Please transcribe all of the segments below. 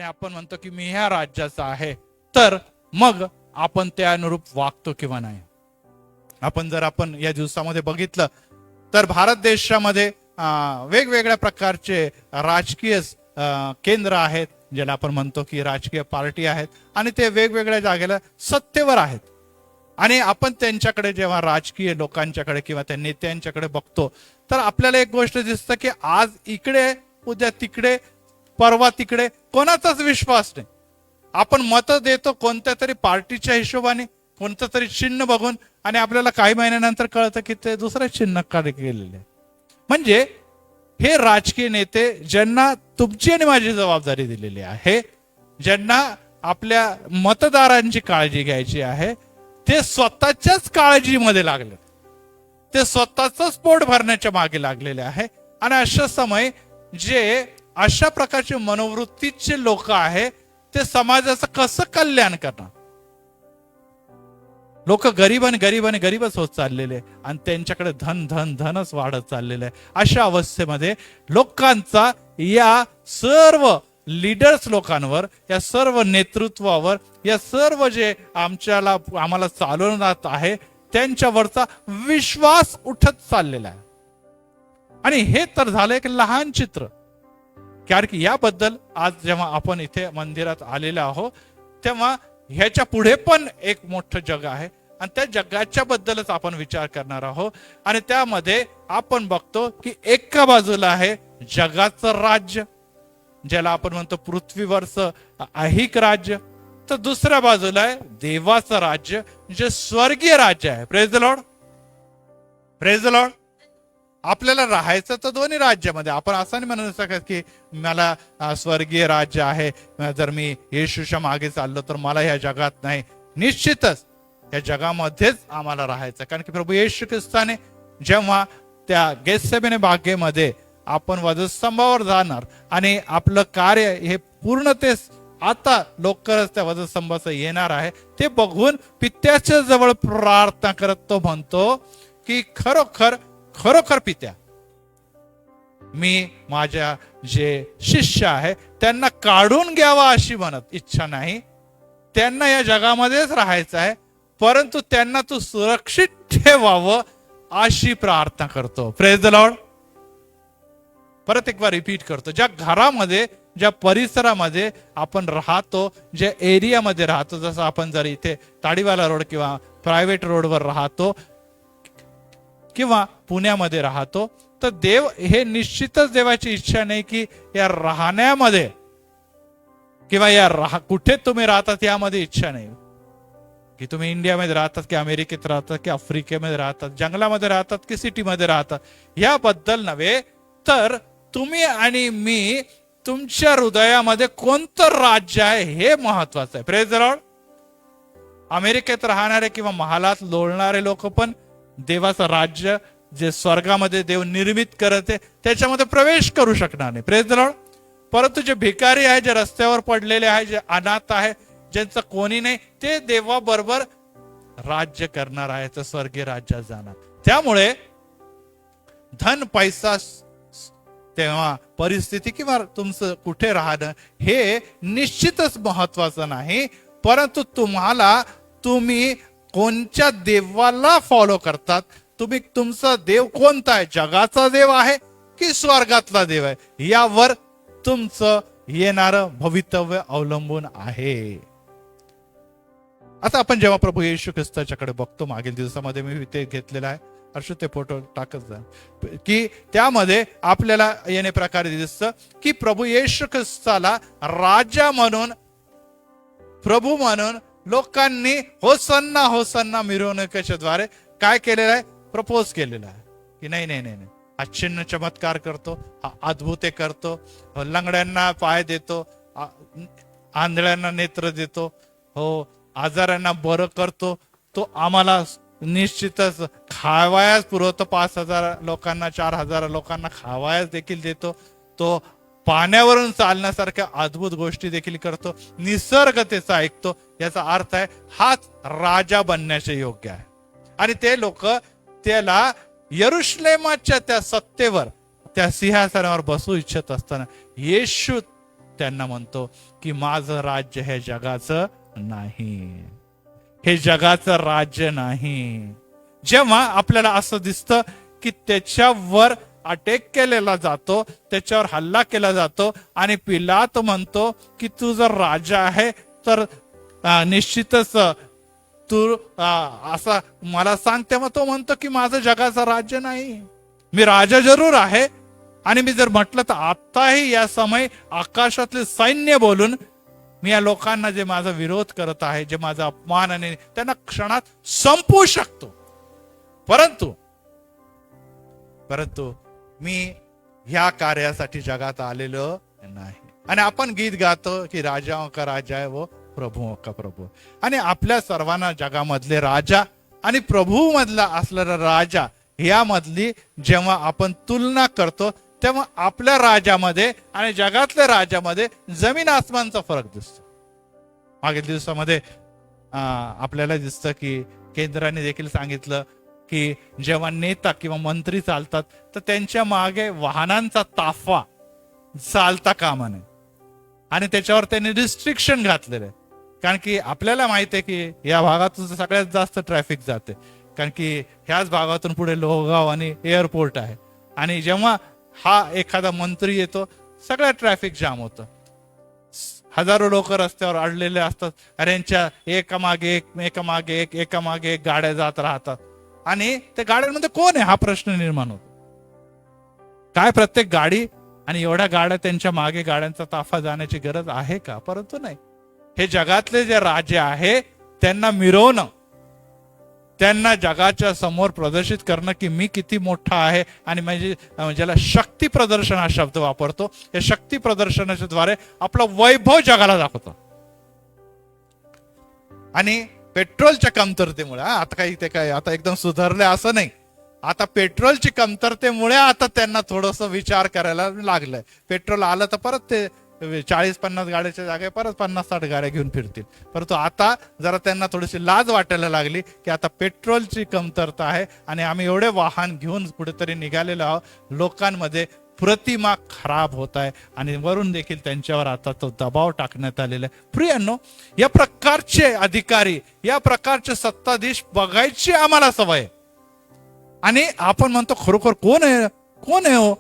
आपण म्हणतो की मी ह्या राज्याचा आहे, तर मग आपण त्या अनुरूप वागतो किंवा नाही. आपण या दिवसामध्ये बघितलं तर भारत देशामध्ये वेगवेगळ्या प्रकारचे राजकीय केंद्र आहेत, ज्याला आपण म्हणतो की राजकीय पार्टी आहेत, आणि ते वेगवेगळ्या जागेला सत्तेवर आहेत. आणि आपण त्यांच्याकडे जेव्हा राजकीय लोकांच्याकडे किंवा त्या नेत्यांच्याकडे बघतो तर आपल्याला एक गोष्ट दिसतं की आज इकडे उद्या तिकडे परवा तिकडे कोणाचाच विश्वास नाही. आपण मत देतो कोणत्या तरी पार्टीच्या हिशोबाने, कोणतं तरी चिन्ह बघून, आणि आपल्याला काही महिन्यानंतर कळतं की ते दुसरं चिन्ह काढ केलेले. म्हणजे हे राजकीय नेते ज्यांना तुमची आणि माझी जबाबदारी दिलेली आहे, ज्यांना आपल्या मतदारांची काळजी घ्यायची आहे, ते स्वतःच्याच काळजीमध्ये लागले, ते स्वतःच पोट भरण्याच्या मागे लागलेले आहे. आणि अशा समय जे अशा प्रकारचे मनोवृत्तीचे लोक आहे ते समाजाचं कसं कल्याण करणार? लोक गरीबच होत चाललेले आणि त्यांच्याकडे धनच वाढत चाललेलं आहे. अशा अवस्थेमध्ये लोकांचा या सर्व लीडर्स लोकांवर, या सर्व नेतृत्वावर, या सर्व जे आम्हाला चालवण्यात आहे त्यांच्यावरचा विश्वास उठत चाललेला आहे. आणि हे तर झालं एक लहान चित्र, कारण की याबद्दल आज जेव्हा आपण इथे मंदिरात आलेलो आहोत तेव्हा ह्याच्या पुढे पण एक मोठं जग आहे आणि त्या जगाच्या बद्दलच आपण विचार करणार आहोत. आणि त्यामध्ये आपण बघतो की एका बाजूला आहे जगाचं राज्य, ज्याला आपण म्हणतो पृथ्वीवरचं ऐहिक राज्य, तर दुसऱ्या बाजूला आहे देवाचं राज्य, जे स्वर्गीय राज्य आहे. Praise the lord, praise the Lord. आपल्याला राहायचं तर दोन्ही राज्यामध्ये. आपण असं नाही म्हणू शकत की मला स्वर्गीय राज्य आहे, जर मी येशूच्या मागे चाललो तर मला ह्या जगात नाही. निश्चितच या जगामध्येच आम्हाला राहायचं, कारण की प्रभू येशू ख्रिस्ताने जेव्हा त्या गेत्सेमने बागेमध्ये आपण वधस्तंभावर जाणार आणि आपलं कार्य हे पूर्णतेस आता लवकरच त्या वधस्तंभाचं येणार आहे, ते बघून पित्याच्या जवळ प्रार्थना करत तो म्हणतो की खरोखर पित्या, मी माझ्या जे शिष्य आहे त्यांना काढून घ्यावा अशी म्हणत इच्छा नाही. त्यांना या जगामध्येच राहायचं आहे, परंतु त्यांना तू सुरक्षित ठेवावं अशी प्रार्थना करतो. Praise the Lord. परत एक बार रिपीट करतो. ज्या घरामध्ये, ज्या परिसरामध्ये आपण राहतो, ज्या एरियामध्ये राहतो, जसं आपण जर इथे ताडीवाला रोड किंवा प्रायव्हेट रोडवर राहतो किंवा पुण्यामध्ये राहतो, तर देव हे निश्चितच देवाची इच्छा नाही की या राहण्यामध्ये किंवा कुठे तुम्ही राहतात यामध्ये इच्छा नाही की तुम्ही इंडियामध्ये राहतात की अमेरिकेत राहतात की आफ्रिकेमध्ये राहतात, जंगलामध्ये राहतात की सिटीमध्ये राहतात, याबद्दल नव्हे, तर तुम्ही आणि मी तुमच्या हृदयामध्ये कोणतं राज्य आहे हे महत्वाचं आहे. Praise the Lord. अमेरिकेत राहणारे किंवा महालात लोळणारे लोक पण देवाचं राज्य जे स्वर्गामध्ये देव निर्मित करते त्याच्यामध्ये प्रवेश करू शकणार नाही. Praise the Lord. परंतु जे भिकारी आहे, जे रस्त्यावर पडलेले आहे, जे अनाथ आहे, ज्यांचं कोणी नाही, ते देवाबरोबर राज्य करणार आहे, तर स्वर्गीय राज्यात जाणार. त्यामुळे धन पैसा तेव्हा परिस्थिती किंवा तुमचं कुठे राहणं हे निश्चितच महत्वाचं नाही, परंतु तुम्ही कोणत्या देवाला फॉलो करतात, तुम्ही तुमचा देव कोणता आहे, जगाचा देव आहे की स्वर्गातला देव आहे, यावर तुमचं येणारं भवितव्य अवलंबून आहे. आता आपण जेव्हा प्रभू येशू ख्रिस्ताच्याकडे बघतो, मागील दिवसामध्ये मी ते घेतलेला आहे, अर्षू ते फोटो टाकत जा, की त्यामध्ये आपल्याला येणे प्रकारे दिसतं की प्रभू येशू ख्रिस्ताला राजा म्हणून, प्रभू म्हणून लोकांनी होसन्ना होसन्ना मिरवणुकीच्या द्वारे काय केलेलं आहे, प्रपोज केलेलं आहे की नाही, हा चिन्ह चमत्कार करतो, हा अद्भुते करतो, लंगड्यांना पाय देतो, आंधळ्यांना नेत्र देतो, हो, आजारांना बरं करतो, तो आम्हाला निश्चितच खावायास पुरवतो, 5,000 लोकांना 4,000 लोकांना खावायास देखील देतो, तो पाण्यावरून चालण्यासारख्या अद्भुत गोष्टी देखील करतो, निसर्ग त्याचा ऐकतो. याचा अर्थ आहे हाच राजा बनण्याचे योग्य आहे. आणि ते लोक त्याला यरुशलेमाच्या त्या सत्तेवर, त्या सिंहासनावर बसू इच्छित असताना येशू त्यांना म्हणतो की माझं राज्य हे जगाचं नाही, हे जगाचं राज्य नाही. जेव्हा आपल्याला असं दिसतं की त्याच्यावर अटॅक केलेला जातो, त्याच्यावर हल्ला केला जातो आणि पिलात म्हणतो की तू जर राजा आहे तर निश्चितच तू असा मला सांग, तेव्हा तो म्हणतो की माझं जगाचं राज्य नाही, मी राजा जरूर आहे. आणि मी जर म्हटलं तर आताही या समय आकाशातले सैन्य बोलून मी या लोकांना जे माझा विरोध करत आहे, जे माझा अपमान आणि त्यांना क्षणात संपवू शकतो. परंतु मी ह्या कार्यासाठी जगात आलेलो नाही. आणि आपण गीत गातो की राजाओं का राजा है वो, प्रभुओं का प्रभु. आणि आपल्या सर्वांना जगामधले राजा आणि प्रभू मधला असलेला राजा यामधली जेव्हा आपण तुलना करतो, तेव्हा आपल्या राजामध्ये आणि जगातल्या राजामध्ये जमीन आसमानचा फरक दिसतो. मागील दिवसामध्ये आपल्याला दिसतं की केंद्राने देखील सांगितलं की जेव्हा नेता किंवा मंत्री चालतात तर त्यांच्या मागे वाहनांचा ताफा चालता कामा नये. आणि त्याच्यावर त्यांनी रिस्ट्रिक्शन घातलेलं आहे. कारण की आपल्याला माहिती आहे की या भागातून सगळ्यात जास्त ट्रॅफिक जाते, कारण की ह्याच भागातून पुढे लोहगाव आणि एअरपोर्ट आहे. आणि जेव्हा हा एखादा मंत्री येतो सगळं ट्रॅफिक जाम होतं, हजारो लोक रस्त्यावर अडलेले असतात. अरे यांच्या एकामागे एक गाड्या जात राहतात. आणि त्या गाड्यांमध्ये कोण आहे हा प्रश्न निर्माण होतो. काय प्रत्येक गाडी आणि एवढ्या गाड्या त्यांच्या मागे गाड्यांचा ताफा जाण्याची गरज आहे का? परंतु नाही. हे जगातले जे राजे आहे त्यांना मिरवणं, त्यांना जगाच्या समोर प्रदर्शित करणं की मी किती मोठा आहे. आणि म्हणजे ज्याला शक्ती प्रदर्शन हा शब्द वापरतो, या शक्ती प्रदर्शनाच्या द्वारे आपलं वैभव जगाला दाखवतो. आणि पेट्रोलच्या कमतरतेमुळे आता काही ते काय आता एकदम सुधारले असं नाही, आता पेट्रोलची कमतरतेमुळे आता त्यांना थोडस विचार करायला लागलंय. पेट्रोल आलं तर परत ते 40-50 गाड्याच्या जागे परत 50-60 गाड्या घेऊन फिरतील. परंतु आता जरा त्यांना थोडीशी लाज वाटायला लागली की आता पेट्रोलची कमतरता आहे आणि आम्ही एवढे वाहन घेऊन कुठेतरी निघालेलो आहोत, लोकांमध्ये प्रतिमा खराब होत आहे आणि वरून देखील त्यांच्यावर आता तो दबाव टाकण्यात आलेला आहे. प्रियांनो, या प्रकारचे अधिकारी, या प्रकारचे सत्ताधीश बघायची आम्हाला सवय आहे. आणि आपण म्हणतो खरोखर कोण आहे हो.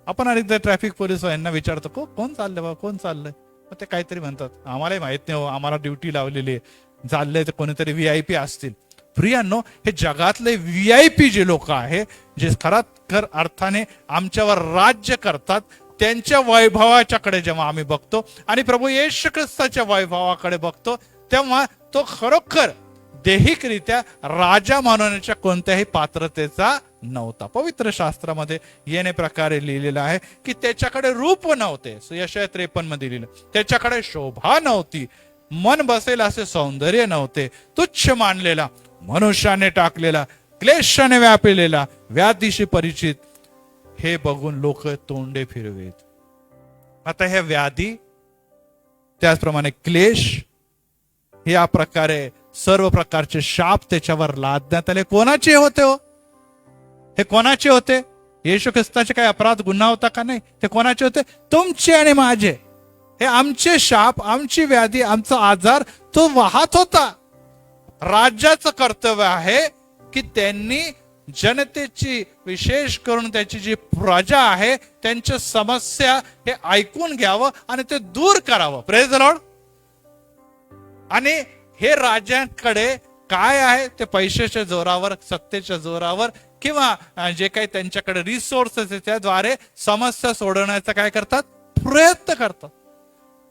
आपण अनेकदा ट्रॅफिक पोलीस यांना विचारतो कोण चाललंय बाबा, कोण चाललंय. मग ते काहीतरी म्हणतात आम्हालाही माहित नाही हो, आम्हाला ड्युटी लावलेली आहे. चाललंय तर कोणीतरी VIP असतील. प्रियांनो, हे जगातले VIP जे लोक आहे, जे खरं अर्थाने आमच्यावर राज्य करतात, त्यांच्या वैभवाच्याकडे जेव्हा आम्ही बघतो आणि प्रभू येशू ख्रिस्ताच्या वैभवाकडे बघतो, तेव्हा तो खरोखर दैहिकरित्या राजा मानवण्याच्या कोणत्याही पात्रतेचा नव्हता. पवित्र शास्त्रामध्ये येणे प्रकारे लिहिलेलं आहे की त्याच्याकडे रूप नव्हते. यशाया 53 मध्ये लिहिलं, त्याच्याकडे शोभा नव्हती, मन बसेल असे सौंदर्य नव्हते, तुच्छ मानलेला, मनुष्याने टाकलेला, क्लेशाने व्यापलेला, व्याधीशी परिचित, हे बघून लोक तोंडे फिरवेत. आता ह्या व्याधी, त्याचप्रमाणे क्लेश, या प्रकारे सर्व प्रकारचे शाप त्याच्यावर लादण्यात आले. कोणाचे होते हो? हे कोणाचे होते? येशू ख्रिस्ताचे काही अपराध गुन्हा होता का? नाही. ते कोणाचे होते? तुमचे आणि माझे. हे आमचे शाप, आमची व्याधी, आमचा आजार तो वाहत होता. राज्याचं कर्तव्य आहे की त्यांनी जनतेची, विशेष करून त्याची जी प्रजा आहे, त्यांच्या समस्या हे ऐकून घ्यावं आणि ते दूर करावं. Praise the lord. आणि हे राजांकडे काय आहे ते पैशाच्या जोरावर, सत्तेच्या जोरावर किंवा जे काही त्यांच्याकडे रिसोर्सेस आहे त्याद्वारे समस्या सोडवण्याचा काय करतात? प्रयत्न करतात.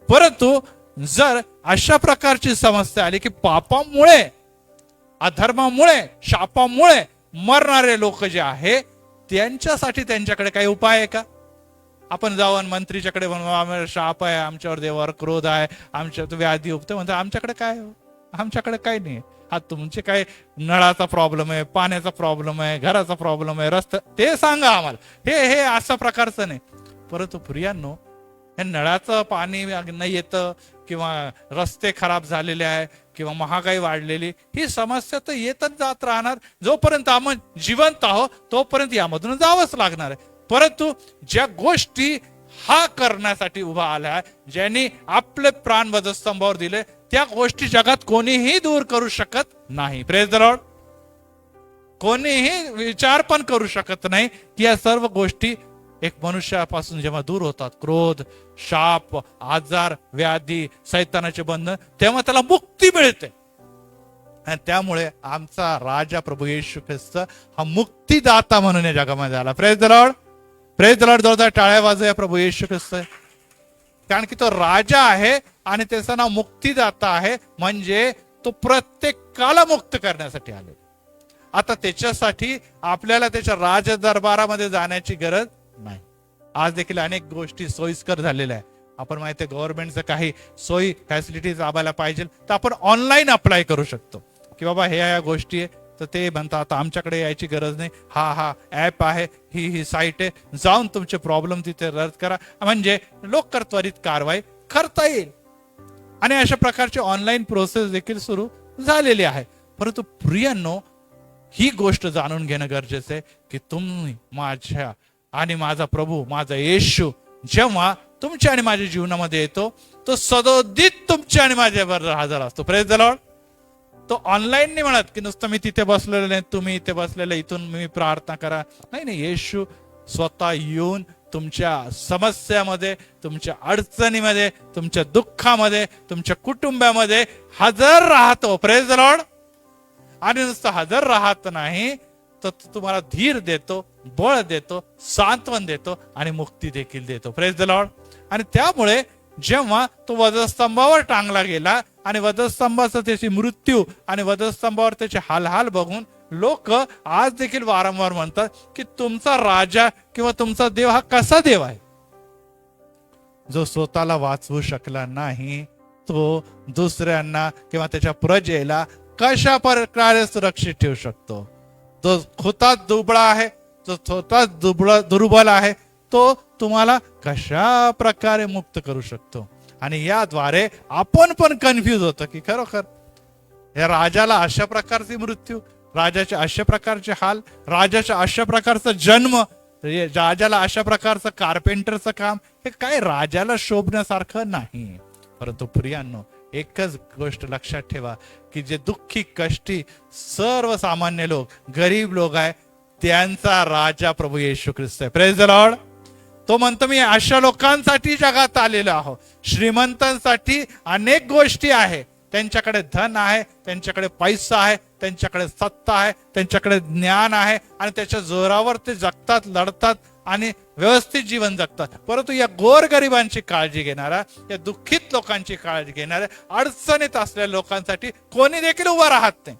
परंतु जर अशा प्रकारची समस्या आली की पापामुळे, अधर्मामुळे, शापामुळे मरणारे लोक जे आहे त्यांच्यासाठी त्यांच्याकडे काही उपाय आहे का? आपण जाऊन मंत्रीच्याकडे म्हणून आम्हाला शाप आहे, आमच्यावर देवावर क्रोध आहे, आमच्यावर व्याधी उपते म्हणतो, आमच्याकडे काय? आमच्याकडे काही नाही. हा तुमचे काय नळाचा प्रॉब्लेम आहे, पाण्याचा प्रॉब्लेम आहे, घराचा प्रॉब्लेम आहे, रस्ता, ते सांगा आम्हाला. हे अशा प्रकारचं नाही. परंतु प्रियांनो, हे नळाचं पाणी नाही येतं किंवा रस्ते खराब झालेले आहे किंवा महागाई वाढलेली, ही समस्या तर येतच जात राहणार. जोपर्यंत आम्ही जिवंत आहोत तोपर्यंत यामधून जावंच लागणार आहे. परंतु ज्या गोष्टी हा करण्यासाठी उभा आला, ज्यांनी आपले प्राण वधस्तंभावर दिले. त्या गोष्टी जगात कोणीही दूर करू शकत नाही. Praise the Lord. कोणीही विचार पण करू शकत नाही की या सर्व गोष्टी एक मनुष्यापासून जेव्हा दूर होतात, क्रोध, शाप, आजार, व्याधी, सैतानाचे बंधन, तेव्हा त्याला मुक्ती मिळते. आणि त्यामुळे आमचा राजा प्रभू येशू ख्रिस्त हा मुक्तीदाता म्हणून या जगामध्ये आला. Praise the lord. Praise the Lord. जोरदार टाळ्या वाजूया प्रभू येशू ख्रिस्त. कारण की तो राजा आहे आणि त्याचं नाव मुक्तीदाता आहे, म्हणजे तो प्रत्येकाला मुक्त करण्यासाठी आले. आता त्याच्यासाठी आपल्याला त्याच्या राज दरबारामध्ये जाण्याची गरज नाही. आज देखील अनेक गोष्टी सोयीस्कर झालेल्या आहे. आपण माहिती आहे गव्हर्नमेंटचं काही सोयी फॅसिलिटीज आम्हाला पाहिजे तर आपण ऑनलाईन अप्लाय करू शकतो की बाबा ह्या गोष्टी आहे. तर ते म्हणतात आता आमच्याकडे यायची गरज नाही, हा ऍप आहे, ही साईट आहे, जाऊन तुमचे प्रॉब्लेम तिथे रद्द करा, म्हणजे लवकर त्वरित कारवाई करता येईल. आणि अशा प्रकारची ऑनलाईन प्रोसेस देखील सुरू झालेली आहे. परंतु प्रियांनो, ही गोष्ट जाणून घेणं गरजेचं आहे की तुम्ही माझ्या आणि माझा प्रभू माझा येशू जेव्हा तुमच्या आणि माझ्या जीवनामध्ये येतो, तो सदोदित तुमच्या आणि माझ्याबरोबर हजर असतो. Praise the Lord. तो ऑनलाईन नाही म्हणत की नुसतं मी तिथे बसलेलं नाही, तुम्ही इथे बसलेले, इथून मी प्रार्थना करा. नाही, येशू स्वतः येऊन तुमच्या समस्यामध्ये, तुमच्या अडचणीमध्ये, तुमच्या दुःखामध्ये, तुमच्या कुटुंबामध्ये हजर राहतो. Praise the lord. आणि नुसतं हजर राहत नाही तर तुम्हाला धीर देतो, बळ देतो, सांत्वन देतो आणि मुक्ती देखील देतो. Praise the lord. आणि त्यामुळे जेव्हा तो वधस्तंभावर टांगला गेला आणि वधस्तंभाचा त्याची मृत्यू आणि वधस्तंभावर त्याचे हालहाल बघून लोक आज देखील वारंवार म्हणतात की तुमचा राजा किंवा तुमचा देव हा कसा देव आहे, जो स्वतःला वाचवू शकला नाही, तो दुसऱ्यांना किंवा त्याच्या प्रजेला कशा प्रकारे सुरक्षित ठेवू शकतो. तो स्वतःच दुबळा आहे, जो स्वतःच दुर्बल आहे, तो तुम्हाला कशा प्रकारे मुक्त करू शकतो. आणि याद्वारे आपण पण कन्फ्युज होतो की खरोखर या राजाला अशा प्रकारची मृत्यू, राजाचे अशा प्रकारचे हाल, राजाच्या अशा प्रकारचा जन्म, राजाला अशा प्रकारचं कार्पेंटरचं काम, हे काय राजाला शोभण्यासारखं नाही. परंतु प्रियांनो, एकच गोष्ट लक्षात ठेवा की जे दुःखी, कष्टी, सर्वसामान्य लोक, गरीब लोक आहे, त्यांचा राजा प्रभू येशू ख्रिस्त आहे. Praise the Lord. तो म्हणतो मी अशा लोकांसाठी जगात आलेलो आहो. श्रीमंतांसाठी अनेक गोष्टी आहे, त्यांच्याकडे धन आहे, त्यांच्याकडे पैसा आहे, त्यांच्याकडे सत्ता आहे, त्यांच्याकडे ज्ञान आहे आणि त्याच्या जोरावर ते जगतात, लढतात आणि व्यवस्थित जीवन जगतात. परंतु या गोरगरिबांची काळजी घेणारा, या दुःखित लोकांची काळजी घेणाऱ्या, अडचणीत असलेल्या लोकांसाठी कोणी देखील उभा राहत नाही.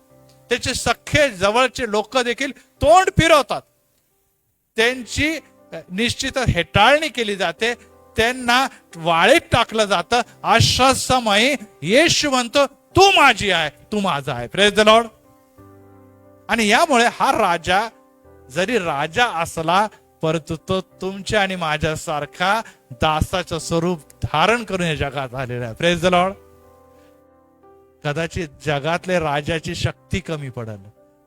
त्याचे सख्खे जवळचे लोक देखील तोंड फिरवतात, त्यांची निश्चितच हेटाळणी केली जाते, त्यांना वाळीत टाकलं जातं. अशा समयी येशू म्हणतो तू माझी आहे, तू माझा आहे. Praise the lord. आणि यामुळे हा राजा जरी राजा असला परंतु तो तुमच्या आणि माझ्यासारखा दासाचं स्वरूप धारण करून या जगात आलेला आहे. Praise the Lord. कदाचित जगातले राजाची शक्ती कमी पडेल,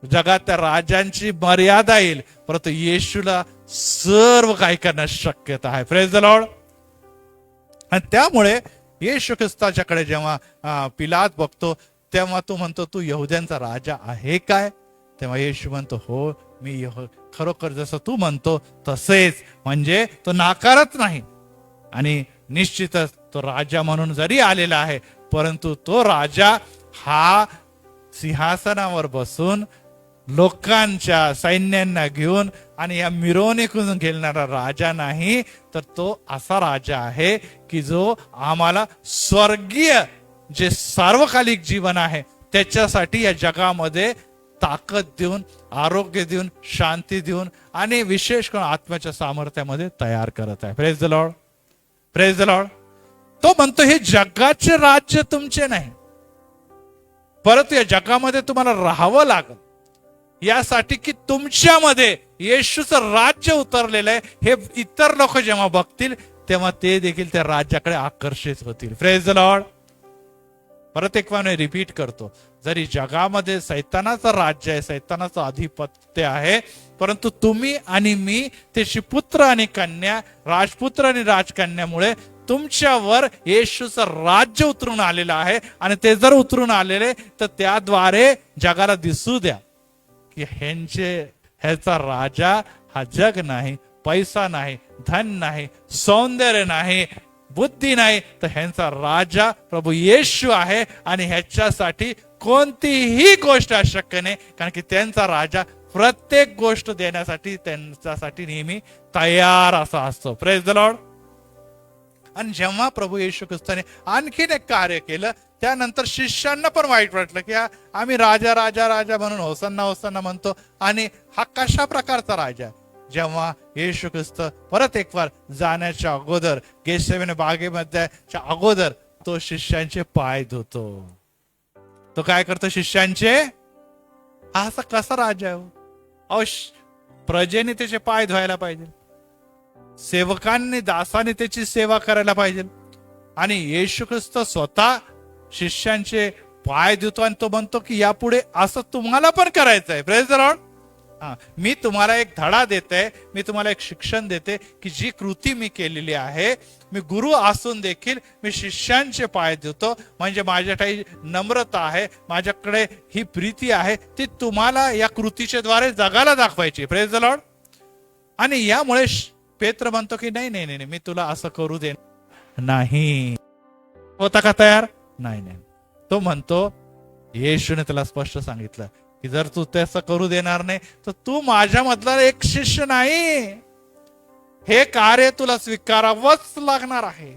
जगात त्या राजांची मर्यादा येईल, परंतु येशूला सर्व काही करण्याची शक्यता आहे. Praise the lord. आणि त्यामुळे येशू ख्रिस्ताच्याकडे जेव्हा पिलात बघतो तेव्हा तो म्हणतो तू यहुद्यांचा राजा आहे काय? तेव्हा येशू म्हणतो हो मी खरोखर जसं तू म्हणतो तसेच, म्हणजे तो नाकारत नाही. आणि निश्चितच तो राजा म्हणून जरी आलेला आहे परंतु तो राजा हा सिंहासनावर बसून लोकांच्या सैन्यांना घेऊन आणि या मिरवणुकीतून घेणारा राजा नाही, तर तो असा राजा आहे की जो आम्हाला स्वर्गीय जे सार्वकालिक जीवन आहे त्याच्यासाठी या जगामध्ये ताकद देऊन, आरोग्य देऊन, शांती देऊन आणि विशेष करून आत्म्याच्या सामर्थ्यामध्ये तयार करत आहे. Praise the lord. Praise the Lord. तो म्हणतो हे जगाचे राज्य तुमचे नाही, परंतु या जगामध्ये तुम्हाला राहावं लागेल यासाठी की तुमच्यामध्ये येशूचं राज्य उतरलेलं आहे. हे इतर लोक जेव्हा बघतील तेव्हा ते देखील त्या राज्याकडे आकर्षित होतील. Praise the Lord. परत एक वेळा रिपीट करतो, जरी जगामध्ये सैतानाचं राज्य आहे, सैतानाचं आधिपत्य आहे, परंतु तुम्ही आणि मी त्याची पुत्र आणि कन्या, राजपुत्र आणि राजकन्यामुळे तुमच्यावर येशूचं राज्य उतरून आलेलं आहे. आणि ते जर उतरून आलेले तर त्याद्वारे जगाला दिसू द्या की ह्याचा राजा हा जग नाही, पैसा नाही, धन नाही, सौंदर्य नाही, बुद्धी नाही, तर ह्यांचा राजा प्रभू येशू आहे. आणि ह्याच्यासाठी कोणतीही गोष्ट अशक्य नाही, कारण की त्यांचा राजा प्रत्येक गोष्ट देण्यासाठी त्यांच्यासाठी नेहमी तयार असा असतो. Praise the lord. आणि जेव्हा प्रभू येशू ख्रिस्ताने आणखीन एक कार्य केलं, त्यानंतर शिष्यांना पण वाईट वाटलं की आम्ही राजा राजा राजा म्हणून होसन्ना होसन्ना म्हणतो, आणि हा कशा प्रकारचा राजा आहे. जेव्हा येशू ख्रिस्त परत एक वार जाण्याच्या अगोदर, गेतसेमने बागेमध्ये अगोदर तो शिष्यांचे पाय धुतो. तो काय करतो शिष्यांचे? असा कसा राजा आहे? प्रजेने त्याचे पाय धुवायला पाहिजे, सेवकांनी दासाने त्याची सेवा करायला पाहिजे. आणि येशू ख्रिस्त स्वतः शिष्यांचे पाय धुतो आणि तो म्हणतो की यापुढे असं तुम्हाला पण करायचं आहे. Praise the Lord. मी तुम्हाला एक धडा देते, मी तुम्हाला एक शिक्षण देते की जी कृती मी केलेली आहे, मी गुरु असून देखील मी शिष्यांचे पाय धुतो, म्हणजे माझ्याकडे नम्रता आहे, माझ्याकडे ही प्रीती आहे, ती तुम्हाला या कृतीच्या द्वारे जगाला दाखवायची. Praise the lord. आणि यामुळे पेत्र म्हणतो की नाही नाही नाही, मी तुला असं करू दे नाही. होता का तयार? नाही नाही. तो म्हणतो, येशूने त्याला स्पष्ट सांगितलं की जर तू तसं करू देणार नाही तर तू माझ्या मधला एक शिष्य नाही. हे कार्य तुला स्वीकारावंच लागणार आहे.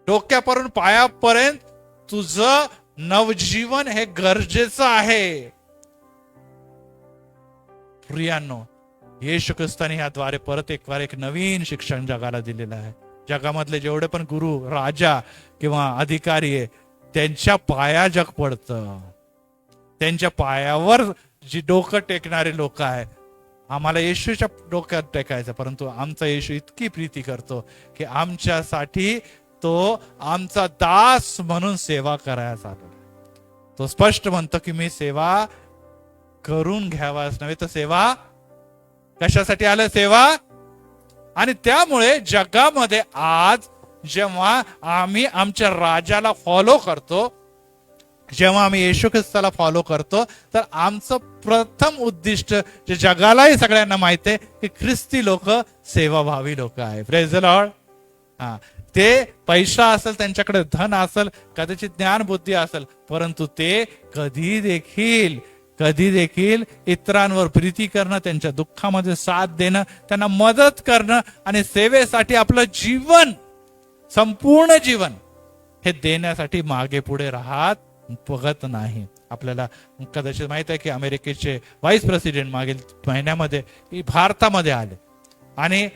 डोक्यापासून पायापर्यंत तुझं नवजीवन हे गरजेचं आहे. प्रियांनो, येशू ख्रिस्ताने याद्वारे परत एक नवीन शिक्षण जगाला दिलेलं आहे. जगामधले जेवढे पण गुरु, राजा किंवा अधिकारी आहे, त्यांच्या पाया जग पडतं. त्यांच्या पायावर जी डोकं टेकणारे लोक आहे, आम्हाला येशूच्या डोक्यात टेकायचं, परंतु आमचा येशू इतकी प्रीती करतो की आमच्यासाठी तो आमचा दास म्हणून सेवा करायचा आला. तो स्पष्ट म्हणतो की मी सेवा करून घ्यावाच नव्हे तर सेवा कशासाठी आलं? सेवा. आणि त्यामुळे जगामध्ये आज जेव्हा आम्ही आमच्या राजाला फॉलो करतो, जेव्हा आम्ही येशू ख्रिस्ताला फॉलो करतो, तर आमचं प्रथम उद्दिष्ट जे जगालाही सगळ्यांना माहिती आहे की ख्रिस्ती लोक सेवाभावी लोक आहे. Praise the Lord. ते पैसा असेल, त्यांच्याकडे धन असेल, कदाचित ज्ञान बुद्धी असेल, परंतु ते कधी देखील इतरांवर प्रीती करणं, त्यांच्या दुःखामध्ये साथ देणं, त्यांना मदत करणं आणि सेवेसाठी आपलं जीवन, संपूर्ण जीवन हे देण्यासाठी मागे पुढे राहत बघत नाही. आपल्याला कदाचित माहित आहे की अमेरिकेचे व्हाईस प्रेसिडेंट मागील महिन्यामध्ये भारतामध्ये आले, आणि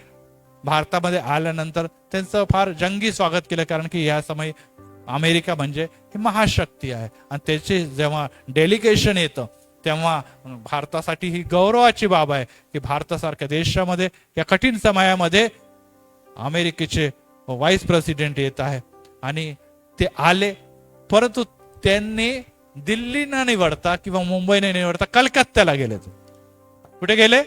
भारतामध्ये आल्यानंतर त्यांचं फार जंगी स्वागत केलं, कारण की या समय अमेरिका म्हणजे ही महाशक्ती आहे. आणि त्याचे जेव्हा डेलिगेशन येतं तेव्हा भारतासाठी ही गौरवाची बाब आहे की भारतासारख्या देशामध्ये या कठीण समयामध्ये अमेरिकेचे व्हाईस प्रेसिडेंट येत आहे. आणि ते आले, परंतु त्यांनी दिल्ली न निवडता किंवा मुंबई न निवडता कलकत्त्याला गेले. कुठे गेले?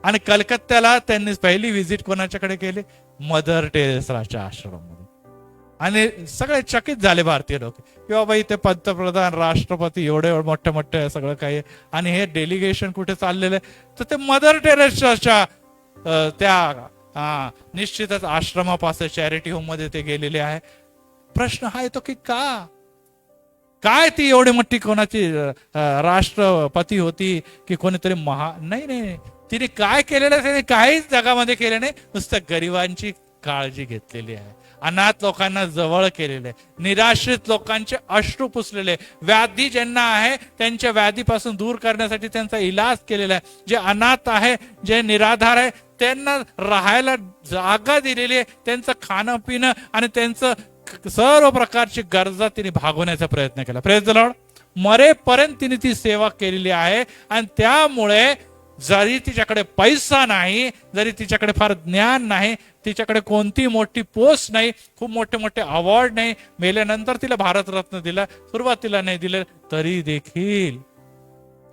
आणि कलकत्त्याला त्यांनी पहिली व्हिजिट कोणाच्याकडे केली? मदर टेरेसाच्या आश्रमामध्ये. आणि सगळे चकित झाले भारतीय लोक की बाबा इथे पंतप्रधान, राष्ट्रपती एवढे मोठे मोठे सगळं काही, आणि हे डेलिगेशन कुठे चाललेलं आहे? तर ते मदर टेरेसाच्या त्या निश्चितच आश्रमापासून चॅरिटी होम मध्ये ते गेलेले आहे. प्रश्न हा येतो की काय ती एवढी मोठी कोणाची राष्ट्रपती होती की कोणीतरी नाही, तिने काय केलेलं आहे? तिने काहीच जगामध्ये केले नाही, नुसतं गरिबांची काळजी घेतलेली आहे, अनाथ लोकांना जवळ केलेले, निराश्रित लोकांचे अश्रू पुसलेले, व्याधी ज्यांना आहे त्यांच्या व्याधीपासून दूर करण्यासाठी त्यांचा इलाज केलेला आहे, जे अनाथ आहे, जे निराधार आहे त्यांना राहायला जागा दिलेली आहे, त्यांचं खाणं पिणं आणि त्यांचं सर्व प्रकारची गरजा तिने भागवण्याचा प्रयत्न केला. Praise the Lord. मरेपर्यंत तिने ती सेवा केलेली आहे. आणि त्यामुळे जरी तिच्याकडे पैसा नाही, जरी तिच्याकडे फार ज्ञान नाही, तिच्याकडे कोणती मोठी पोस्ट नाही, खूप मोठे मोठे अवॉर्ड नाही, मेल्यानंतर तिला भारतरत्न दिला, सुरुवातीला नाही दिलं, तरी देखील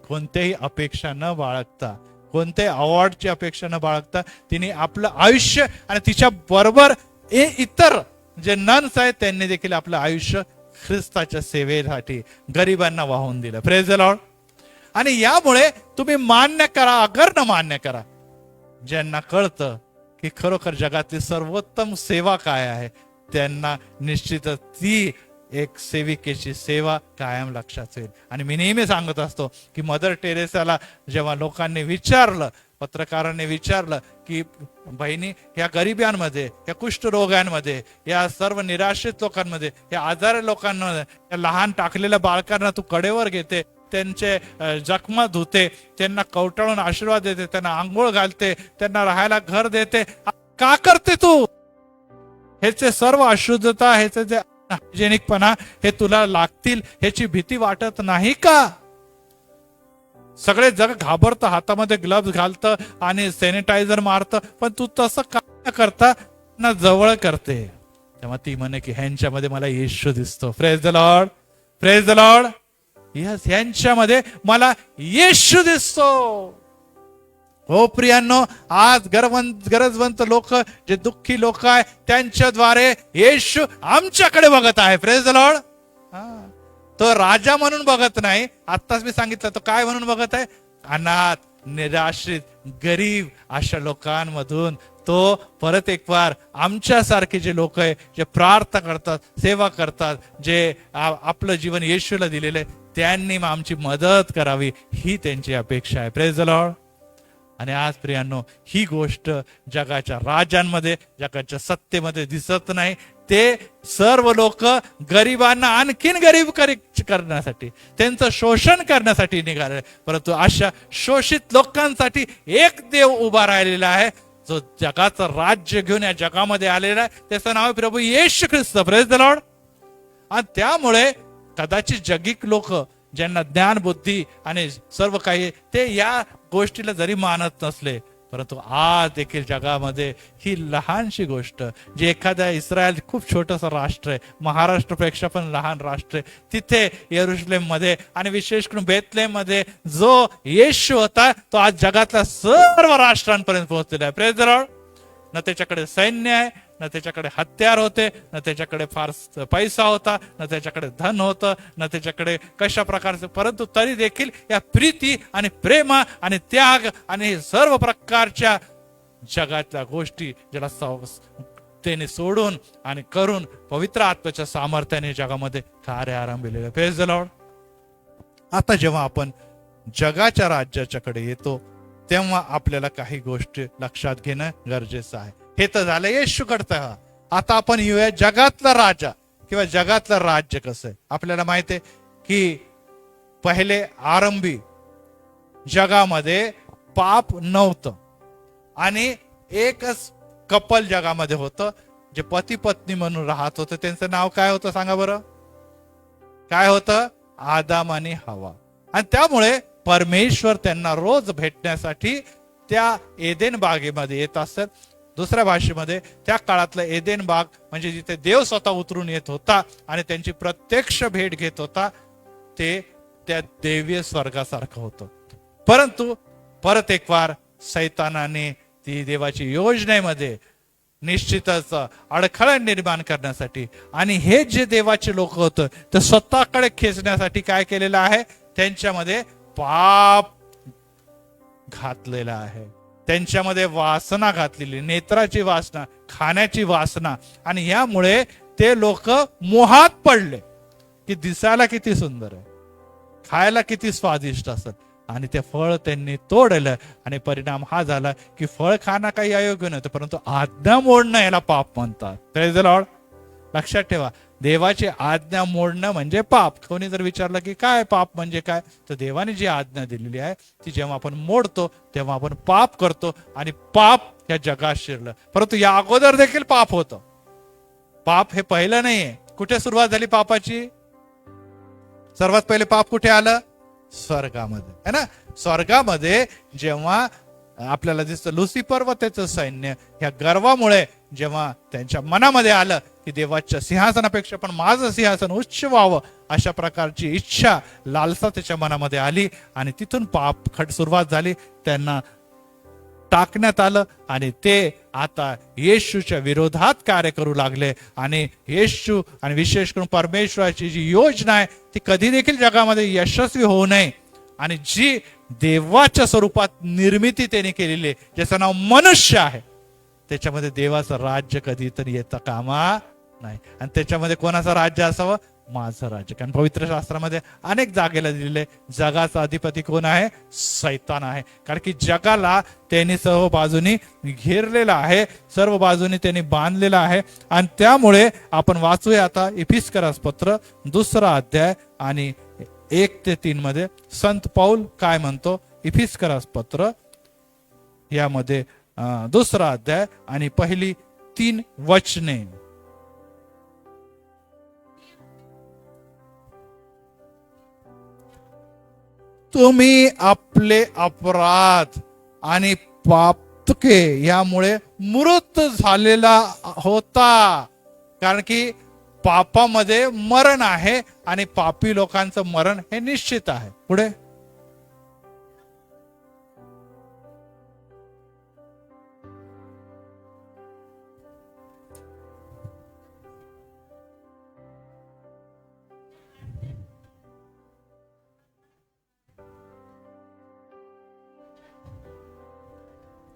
कोणत्याही अपेक्षा न बाळगता, कोणत्याही अवॉर्डची अपेक्षा न बाळगता तिने आपलं आयुष्य आणि तिच्या बरोबर इतर जे नन्स आहेत त्यांनी देखील आपलं आयुष्य ख्रिस्ताच्या सेवेसाठी गरिबांना वाहून दिलं. Praise the lord. आणि यामुळे तुम्ही मान्य करा, अगर न मान्य करा, ज्यांना कळतं की खरोखर जगातली सर्वोत्तम सेवा काय आहे, त्यांना निश्चितच ती एक सेविकेची सेवा कायम लक्षात येईल. आणि मी नेहमी सांगत असतो की मदर टेरेसाला जेव्हा लोकांनी विचारलं, पत्रकारांनी विचारलं की बहिणी, या गरिबांमध्ये, या कुष्ठरोगांमध्ये, या सर्व निराश्रित लोकांमध्ये, या आजारी लोकांमध्ये, या लहान टाकलेल्या बाळकांना तू कडेवर घेते, त्यांचे जखमा धुते, त्यांना कवटाळून आशीर्वाद देते, त्यांना आंघोळ घालते, त्यांना राहायला घर देते, का करते तू? ह्याचे सर्व अशुद्धता, ह्याचे जे हायजेनिकपणा हे तुला लागतील ह्याची भीती वाटत नाही का? सगळे जग घाबरतं, हातामध्ये ग्लव्स घालतं आणि सॅनिटायझर मारतं, पण तू तसं का न करता ना जवळ करते. तेव्हा ती म्हणे की ह्यांच्यामध्ये मला येशू दिसतो. Praise the lord, praise the Lord. Yes, ह्यांच्यामध्ये मला येशू दिसतो. हो प्रियांनो, आज गरजवंत लोक, जे दुःखी लोक आहे, त्यांच्याद्वारे येशू आमच्याकडे बघत आहे. Praise the Lord. तो राजा म्हणून बघत नाही, आत्ताच मी सांगितलं, तो काय म्हणून बघत आहे? अनाथ, निराश्रित, गरीब अशा लोकांमधून तो परत एक बार आमच्यासारखे जे लोक आहे, जे प्रार्थना करतात, सेवा करतात, जे आपलं जीवन येशूला दिलेलं आहे, त्यांनी आमची मदत करावी, ही त्यांची अपेक्षा आहे. Praise the lord. आणि आज प्रियांनो, ही गोष्ट जगाच्या राजांमध्ये, जगाच्या सत्तेमध्ये दिसत नाही. ते सर्व लोक गरिबांना आणखीन गरीब करण्यासाठी, त्यांचं शोषण करण्यासाठी निघाले. परंतु अशा शोषित लोकांसाठी एक देव उभा राहिलेला आहे, जो जगाचं राज्य घेऊन या जगामध्ये आलेला आहे. त्याचं नाव प्रभू Yeshu Khrist. Praise the lord. आणि त्यामुळे कदाचित जगिक लोक, ज्यांना ज्ञान, बुद्धी आणि सर्व काही, ते या गोष्टीला जरी मानत नसले, परंतु आज देखील जगामध्ये ही लहानशी गोष्ट, जी एखाद्या इस्रायल खूप छोटस राष्ट्र आहे, महाराष्ट्रापेक्षा पण लहान राष्ट्र आहे, तिथे यरुशलेम मध्ये आणि विशेष करून बेथलेम मध्ये जो येशू होता, तो आज जगातल्या सर्व राष्ट्रांपर्यंत पोहोचलेला आहे. Praise the Lord. ना त्याच्याकडे सैन्य आहे, ना त्याच्याकडे हत्यार होते, ना त्याच्याकडे फार पैसा होता, ना त्याच्याकडे धन होतं, ना त्याच्याकडे कशा प्रकारचे, परंतु तरी देखील या प्रीती आणि प्रेम आणि त्याग आणि सर्व प्रकारच्या जगातल्या गोष्टी ज्याला त्याने सोडून आणि करून पवित्र आत्म्याच्या सामर्थ्याने जगामध्ये कार्य आरंभलेलं. Praise the Lord. आता जेव्हा आपण जगाच्या राज्याच्याकडे येतो, तेव्हा आपल्याला काही गोष्टी लक्षात घेणं गरजेचं आहे. हे तर झालं येशूकडचं. आता आपण येऊया जगातला राजा किंवा जगातलं राज्य कसं आहे. आपल्याला माहिती आहे की पहिले आरंभी जगामध्ये पाप नव्हतं आणि एकच कपल जगामध्ये होतं, जे पती पत्नी म्हणून राहत होतं. त्यांचं नाव काय होतं सांगा बरं? काय होतं? आदाम आणि हवा. आणि त्यामुळे परमेश्वर त्यांना रोज भेटण्यासाठी त्या एदेन बागेमध्ये येत असत. दुसऱ्या भाषेमध्ये त्या काळातलं एदेन बाग म्हणजे जिथे देव स्वतः उतरून येत होता आणि त्यांची प्रत्यक्ष भेट घेत होता, ते त्या देवीय स्वर्गासारखं होतं. परंतु परत एक वार सैतानाने ती देवाची योजनेमध्ये निश्चितच अडखळा निर्माण करण्यासाठी आणि हे जे देवाचे लोक होतं ते स्वतःकडे खेचण्यासाठी काय केलेलं आहे? त्यांच्यामध्ये पाप घातलेला आहे. त्यांच्यामध्ये वासना घातलेली, नेत्राची वासना, खाण्याची वासना. आणि यामुळे ते लोक मोहात पडले की दिसायला किती सुंदर आहे, खायला किती स्वादिष्ट असत, आणि ते फळ त्यांनी तोडलं. आणि परिणाम हा झाला की फळ खाणं काही अयोग्य नव्हतं, परंतु आज्ञा मोडणं याला पाप म्हणतात. Praise the Lord. लक्षात ठेवा, देवाची आज्ञा मोडणं म्हणजे पाप. कोणी जर विचारलं की काय पाप म्हणजे काय, तर देवाने जी आज्ञा दिलेली आहे ती जेव्हा आपण मोडतो तेव्हा आपण पाप करतो, आणि पाप या जगात शिरलं. परंतु या अगोदर देखील पाप होतं. पाप हे पहिलं नाहीये. कुठे सुरुवात झाली पापाची? सर्वात पहिले पाप कुठे आलं? स्वर्गामध्ये है ना. स्वर्गामध्ये जेव्हा आपल्याला दिसतं लुसिफर व त्याचं सैन्य ह्या गर्वामुळे जेव्हा त्यांच्या मनामध्ये आलं की देवाच्या सिंहासनापेक्षा पण माझं सिंहासन उच्च व्हावं, अशा प्रकारची इच्छा लालसा त्याच्या मनामध्ये आली आणि तिथून पाप सुरुवात झाली. त्यांना टाकण्यात आलं आणि ते आता येशूच्या विरोधात कार्य करू लागले. आणि येशू आणि विशेष करून परमेश्वराची जी योजना आहे ती कधी देखील जगामध्ये यशस्वी होऊ नये. आणि जी देवाच्या स्वरूपात निर्मिती त्याने केलेली आहे, ज्याचं नाव मनुष्य आहे, त्याच्यामध्ये देवाचं राज्य कधी तर येता कामा नाही. आणि त्याच्यामध्ये कोणाचं राज्य असावं? माझं राज्य. कारण पवित्र शास्त्रामध्ये अनेक जागेला दिलेले जगाचा अधिपती कोण आहे? सैतान आहे. कारण की जगाला त्यांनी सर्व बाजूनी घेरलेला आहे, सर्व बाजूनी त्यांनी बांधलेला आहे. आणि त्यामुळे आपण वाचूया आता इफिसकरास पत्र 2 अध्याय आणि 1 ते 3 मध्ये संत पौल काय म्हणतो. इफिसकरास पत्र यामध्ये 2 अध्याय आणि पहिली 3 वचने. तुम्ही आपले अपराध आणि पापके यामुळे मृत झालेला होता. कारण की पापामध्ये मरण आहे आणि पापी लोकांचं मरण हे निश्चित आहे. पुढे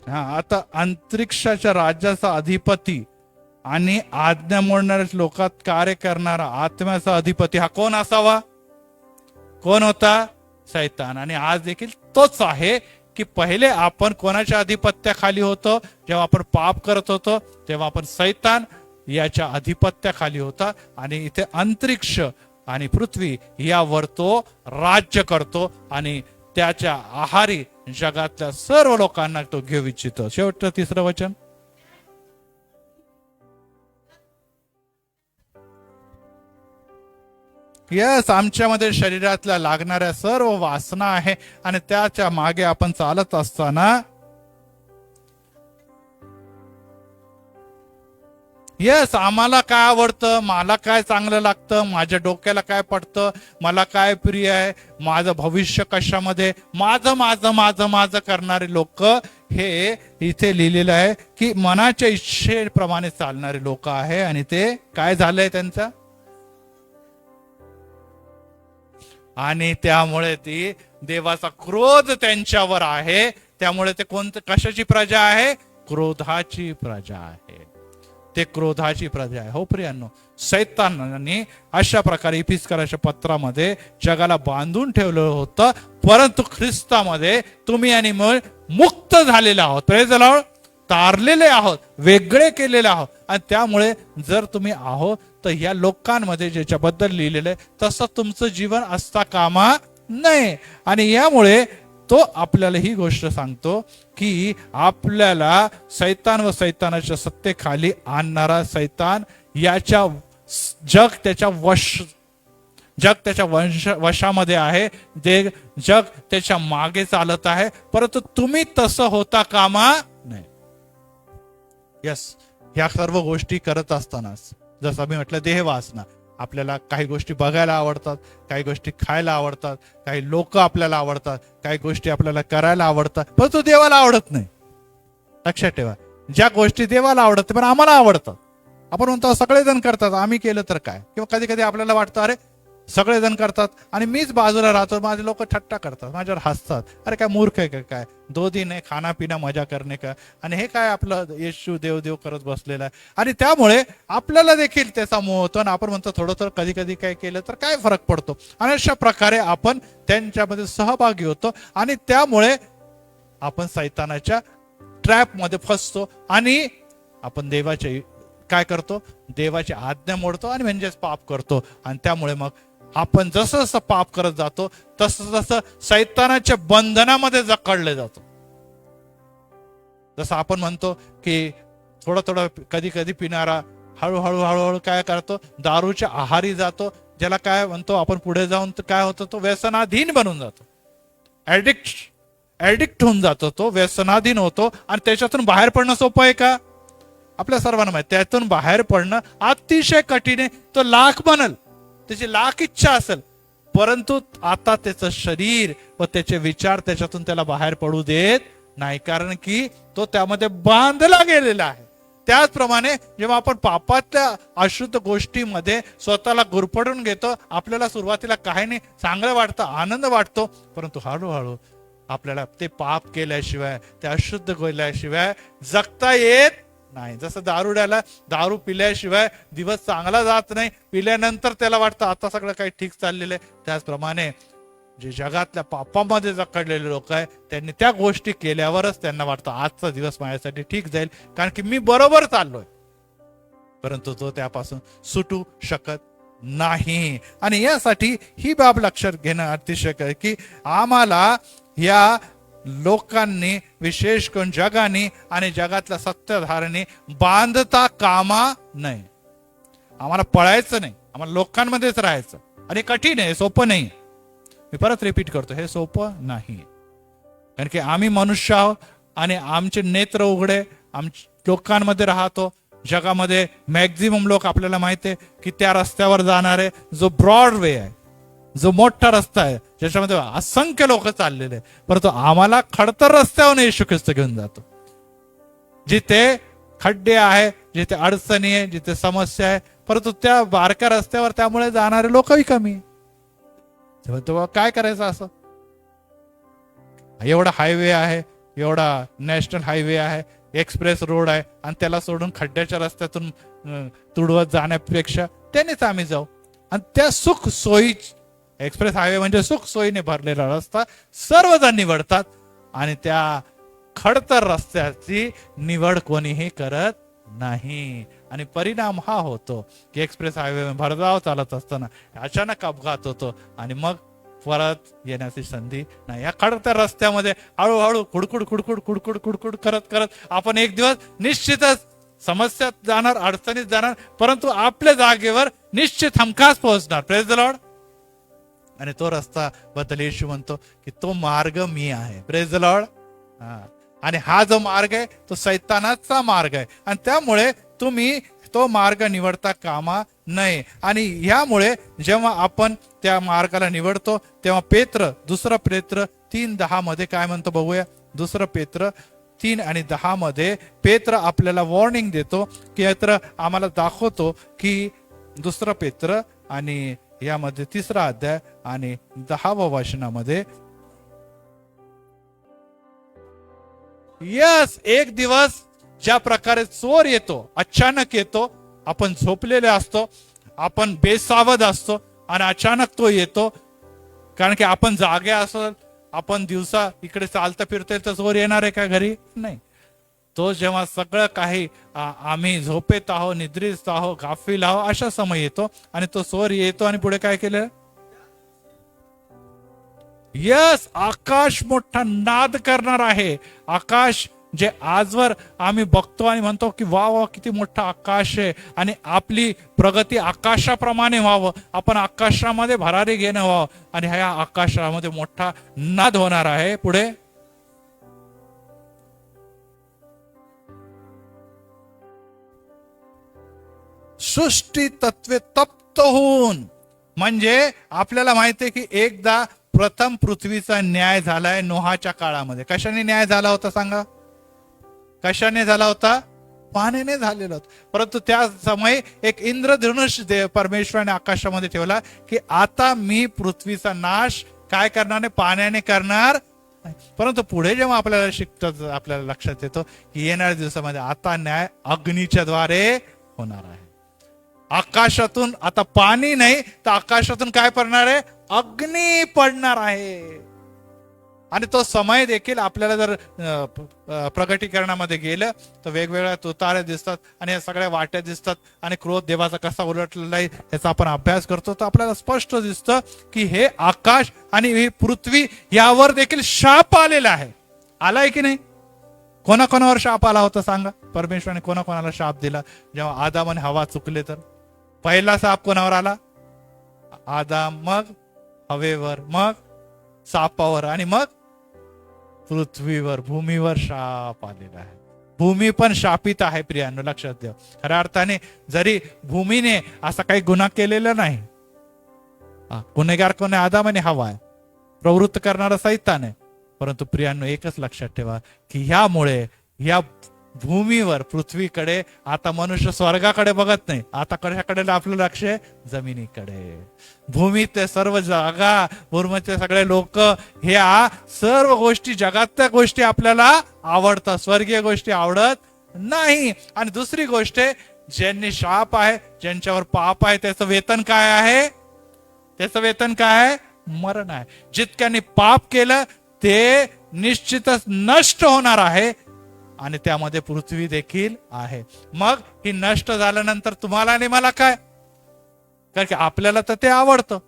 आता अंतरिक्षाच्या राज्याचा अधिपती आणि आज्ञा मोडणाऱ्या लोकात कार्य करणारा आत्म्याचा अधिपती हा कोण असावा? कोण होता? सैतान. आणि आज देखील तोच आहे की पहिले आपण कोणाच्या अधिपत्याखाली होतो? जेव्हा आपण पाप करत होतो तेव्हा आपण सैतान याच्या अधिपत्याखाली होता. आणि इथे अंतरिक्ष आणि पृथ्वी यावर तो राज्य करतो आणि त्याच्या आहारी जगातल्या सर्व लोकांना तो घेऊ इच्छितो. शेवटचं 3रं वचन. यस, आमच्यामध्ये शरीरातल्या लागणाऱ्या सर्व वासना आहे आणि त्याच्या मागे आपण चालत असताना येस, आम्हाला काय आवडतं, मला काय चांगलं लागतं, माझ्या डोक्याला काय पडतं, मला काय प्रिय आहे, माझं भविष्य कशामध्ये, माझं माझं माझं माझं करणारे लोक, हे इथे लिहिलेलं आहे की मनाच्या इच्छेप्रमाणे चालणारे लोक आहे. आणि ते काय झालंय त्यांचं? आणि त्यामुळे ती देवाचा क्रोध त्यांच्यावर आहे. त्यामुळे ते कशाची प्रजा आहे? क्रोधाची प्रजा आहे. ते क्रोधाची प्रजा आहे. हो प्रियांनो, सैतानाने अशा प्रकारे इफिसकराच्या पत्रामध्ये जगाला बांधून ठेवलं होतं. परंतु ख्रिस्तामध्ये तुम्ही आणि मी मुक्त झालेले आहोत. Praise the Lord. तारलेले आहोत, वेगळे केलेले आहोत. आणि त्यामुळे जर तुम्ही आहोत तर या लोकांमध्ये ज्याच्याबद्दल लिहिलेलं आहे तसं तुमचं जीवन असता कामा नये. आणि यामुळे तो आपल्याला ही गोष्ट सांगतो की आपल्याला सैतान व सैतानाच्या सत्तेखाली आणणारा सैतान याच्या जग त्याच्या वशामध्ये आहे. ते जग त्याच्या मागे चालत आहे. परंतु तुम्ही तसं होता कामा नाही. यस, ह्या सर्व गोष्टी करत असतानाच जसं मी म्हटलं देहवासना. आपल्याला काही गोष्टी बघायला आवडतात, काही गोष्टी खायला आवडतात, काही लोक आपल्याला आवडतात, काही गोष्टी आपल्याला करायला आवडतात, परंतु देवाला आवडत नाही. लक्षात ठेवा, ज्या गोष्टी देवाला आवडतात पण आम्हाला आवडतात, आपण म्हणतो सगळेजण करतात, आम्ही केलं तर काय. किंवा कधी कधी आपल्याला वाटतं अरे सगळेजण करतात आणि मीच बाजूला राहतो, माझे लोक थट्टा करतात, माझ्यावर हसतात, अरे काय मूर्ख आहे का काय, 2 दिन आहे खाना पिना मजा करणे का, आणि हे काय आपलं येशू देव देव करत बसलेला आहे. आणि त्यामुळे आपल्याला देखील त्याचा मोह होतो आणि आपण म्हणतो थोडं थोडं कधी कधी काय केलं तर काय फरक पडतो. आणि अशा प्रकारे आपण त्यांच्यामध्ये सहभागी होतो आणि त्यामुळे आपण सैतानाच्या ट्रॅप मध्ये फसतो आणि आपण देवाचे काय करतो, देवाची आज्ञा मोडतो आणि म्हणजेच पाप करतो. आणि त्यामुळे मग आपण जसं जसं पाप करत जातो तसं तसं सैतानाच्या बंधनामध्ये जकडले जातो. जसं आपण म्हणतो की थोडं थोडं कधी कधी पिणारा हळूहळू हळूहळू काय करतो, दारूच्या आहारी जातो. ज्याला काय म्हणतो आपण पुढे जाऊन काय होतं, तो व्यसनाधीन बनून जातो, ऍडिक्ट होऊन जातो, तो व्यसनाधीन होतो. आणि त्याच्यातून बाहेर पडणं सोपं आहे का? आपल्या सर्वांना माहिती, त्यातून बाहेर पडणं अतिशय कठीण आहे. तो लाख बनल, त्याची लाख इच्छा असेल, परंतु आता त्याचं शरीर व त्याचे विचार त्याच्यातून त्याला बाहेर पडू देत नाही, कारण की तो त्यामध्ये बांधला गेलेला आहे. त्याचप्रमाणे जेव्हा आपण पापातल्या अशुद्ध गोष्टीमध्ये स्वतःला गुरफटून घेतो, आपल्याला सुरुवातीला काही नाही, चांगलं वाटतं, आनंद वाटतो, परंतु हळूहळू आपल्याला ते पाप केल्याशिवाय, ते अशुद्ध केल्याशिवाय जगता येत नाही. जसं दारुड्याला दारू पिल्याशिवाय दिवस चांगला जात नाही, पिल्यानंतर त्याला वाटतं आता सगळं काही ठीक चाललेलं आहे. त्याचप्रमाणे जे जगातल्या पापामध्ये जखडलेले लोक आहे, त्यांनी त्या गोष्टी केल्यावरच त्यांना वाटतं आजचा दिवस माझ्यासाठी ठीक जाईल, कारण की मी बरोबर चाललोय, परंतु तो त्यापासून सुटू शकत नाही. आणि यासाठी ही बाब लक्षात घेणं अतिशय आहे की आम्हाला या लोकांनी, विशेष करून जगाने आणि जगातल्या सत्ताधाऱ्यांनी बांधता कामा नये. आम्हाला पळायचं नाही, आम्हाला लोकांमध्येच राहायचं. आणि कठीण आहे, सोपं नाही. मी परत रिपीट करतो, हे सोपं नाही, कारण की आम्ही मनुष्य आहोत आणि आमचे नेत्र उघडे लोकांमध्ये राहतो. जगामध्ये मॅक्झिमम लोक, आपल्याला माहिती आहे की त्या रस्त्यावर जाणारे, जो ब्रॉड वे आहे, जो मोठा रस्ता आहे, ज्याच्यामध्ये असंख्य लोक चाललेले, परंतु आम्हाला खडतर रस्त्यावर येशू ख्रिस्त घेऊन जातो. जिथे खड्डे आहे, जिथे अडचणी आहे, जिथे समस्या आहे, परंतु त्या बारक्या रस्त्यावर त्यामुळे जाणारे लोकही कमी. तेव्हा काय करायचं? असं एवढा हायवे आहे, एवढा नॅशनल हायवे आहे, एक्सप्रेस रोड आहे, आणि त्याला सोडून खड्ड्याच्या रस्त्यातून तुडवत जाण्यापेक्षा त्यानेच आम्ही जाऊ. आणि त्या सुख सोयी, एक्सप्रेस हायवे म्हणजे सुख सोयीने भरलेला रस्ता सर्वजण निवडतात, आणि त्या खडतर रस्त्याची निवड कोणीही करत नाही. आणि परिणाम हा होतो की एक्सप्रेस हायवे भरधाव चालत असताना अचानक अपघात होतो, आणि मग परत येण्याची संधी नाही. या खडतर रस्त्यामध्ये हळूहळू खुडखुड खुडखुड खुडखुड खुडखुड करत करत आपण एक दिवस निश्चितच समस्यात जाणार, अडचणीत जाणार, परंतु आपल्या जागेवर निश्चित हमखास पोहोचणार. Praise the lord. आणि तो रस्ता बद्दल येशू म्हणतो की तो मार्ग मी आहे. Praise the lord. आणि हा जो मार्ग आहे तो सैतानाचा मार्ग आहे, आणि त्यामुळे तुम्ही तो मार्ग निवडता कामा नये. आणि यामुळे जेव्हा आपण त्या मार्गाला निवडतो, तेव्हा पेत्र, दुसरा पेत्र 3:10 मध्ये काय म्हणतो बघूया. दुसरं पेत्र 3:10 मध्ये पेत्र आपल्याला वॉर्निंग देतो, की पेत्र आम्हाला दाखवतो की दुसरं पेत्र आणि यामध्ये 3रा अध्याय आणि 10व्या वचनामध्ये, यस, एक दिवस ज्या प्रकारे चोर येतो, अचानक येतो, आपण झोपलेले असतो, आपण बेसावध असतो, आणि अचानक तो येतो, कारण की आपण जागे असो, आपण दिवसा इकडे चालता फिरतोय, तर चोर येणार आहे का घरी? नाही. तो जेव्हा सगळं काही आम्ही झोपेत आहो, निद्रित आहो, गाफील आहो, अशा समय येतो, आणि तो चोर येतो, आणि पुढे काय केलं? यस, आकाश मोठा नाद करणार आहे. आकाश जे आजवर आम्ही बघतो आणि म्हणतो की वा वा किती मोठा आकाश आहे, आणि आपली प्रगती आकाशाप्रमाणे व्हावं, आपण आकाशामध्ये भरारी घेणं व्हावं, आणि ह्या आकाशामध्ये मोठा नाद होणार आहे. पुढे सृष्टी तत्वे तप्त होऊन, म्हणजे आपल्याला माहिती आहे की एकदा प्रथम पृथ्वीचा न्याय झालाय नोहाच्या काळामध्ये. कशाने न्याय झाला होता सांगा? कशाने झाला होता? पाण्याने झालेला होता. परंतु त्या समय एक इंद्रधनुष परमेश्वराने आकाशामध्ये ठेवला की आता मी पृथ्वीचा नाश काय करणार नाही, पाण्याने करणार. परंतु पुढे जेव्हा आपल्याला शिकतो, आपल्याला लक्षात येतो की येणाऱ्या दिवसामध्ये आता न्याय अग्नीच्या द्वारे होणार आहे. आकाशातून आता पाणी नाही, तर आकाशातून काय पडणार आहे? अग्नी पडणार आहे. आणि तो समय देखील आपल्याला जर प्रगटीकरणामध्ये गेलं तर वेगवेगळ्या तुतारे दिसतात, आणि या सगळ्या वाट्या दिसतात, आणि क्रोध देवाचा कसा उलटलेला आहे याचा आपण अभ्यास करतो, तर आपल्याला स्पष्ट दिसतं की हे आकाश आणि ही पृथ्वी यावर देखील शाप आलेला आहे. आलाय की नाही? कोणाकोणावर शाप आला होता सांगा? परमेश्वराने कोणाकोणाला शाप दिला? जेव्हा आदाम आणि हवा चुकले, तर पहिला शाप कोणावर आला? आदाम, मग हवेवर, मग सापावर, आणि मग पृथ्वीवर, भूमीवर शाप आलेला आहे. भूमी पण शापित आहे प्रियांनो, लक्षात द्या. खऱ्या अर्थाने जरी भूमीने असा काही गुन्हा केलेला नाही, गुन्हेगार कोण आहे? आदाम आणि हवा आहे, प्रवृत्त करणारा सैतान आहे. परंतु प्रियांनो एकच लक्षात ठेवा की ह्यामुळे या भूमीवर, पृथ्वीकडे आता मनुष्य स्वर्गाकडे बघत नाही, आता कशाकडे आपलं लक्ष आहे? जमिनीकडे. भूमीतले सर्व जागा, भूमीचे सगळे लोक, ह्या सर्व गोष्टी, जगातल्या गोष्टी आपल्याला आवडतात, स्वर्गीय गोष्टी आवडत नाही. आणि दुसरी गोष्ट, ज्यांनी शाप आहे, ज्यांच्यावर पाप आहे, त्याचं वेतन काय आहे? त्याचं वेतन काय आहे? मरण आहे. जितक्यांनी पाप केलं ते निश्चितच नष्ट होणार आहे, आणि त्यामध्ये पृथ्वी देखील आहे. मग ही नष्ट झाल्यानंतर तुम्हाला आणि मला काय? कारण की आपल्याला तर ते आवडतं,